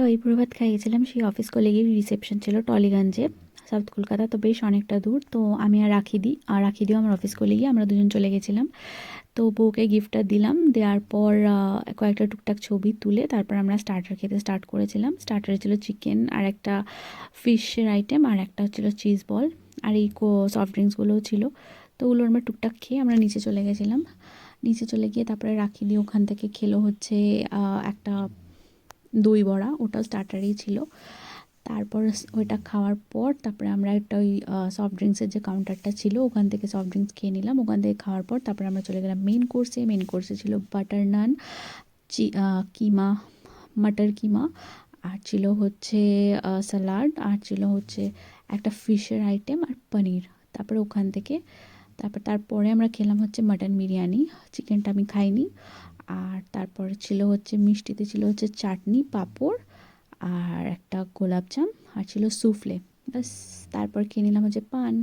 ওই প্রভাত খাইয়েছিলাম, সেই office কলিগের reception ছিল টলিগঞ্জে, সাউথ কলকাতা। তো বেশ অনেকটা দূর। তো আমি আর রাখি দিও আমার অফিস কলিগই, আমরা দুজন চলে গেছিলাম। তো বউকে গিফটটা দিলাম, দেওয়ার পর কয়েকটা টুকটাক ছবি তুলে তারপর আমরা স্টার্টার খেতে স্টার্ট করেছিলাম। স্টার্টারে ছিল চিকেন আর একটা ফিশের আইটেম, আর একটা হচ্ছিলো চিজ বল, আর এই সফট ড্রিঙ্কসগুলোও ছিল। তো ওগুলো আমরা টুকটাক খেয়ে আমরা নিচে চলে গেছিলাম। নিচে চলে গিয়ে তারপরে রাখি দিয়ে ওখান থেকে খেলো হচ্ছে একটা দই বড়া, ওটাও স্টার্টারেই ছিল। তারপর ওইটা খাওয়ার পর তারপরে আমরা একটা ওই সফট ড্রিঙ্কসের যে কাউন্টারটা ছিল ওখান থেকে সফট ড্রিঙ্কস খেয়ে নিলাম। ওখান থেকে খাওয়ার পর তারপরে আমরা চলে গেলাম মেন কোর্সে ছিল বাটার নান, কিমা, মাটার কিমা, আর ছিল হচ্ছে স্যালাড, আর ছিল হচ্ছে একটা ফিশের আইটেম আর পনির। তারপরে ওখান থেকে তারপরে আমরা খেলাম হচ্ছে মাটন বিরিয়ানি। চিকেনটা আমি খাইনি। আর তারপরে ছিল হচ্ছে মিষ্টিতে ছিল হচ্ছে চাটনি, পাঁপড়, আর একটা গোলাপজাম, আর ছিল সুফলে। ব্যাস। তারপর খেয়ে নিলাম হচ্ছে পান।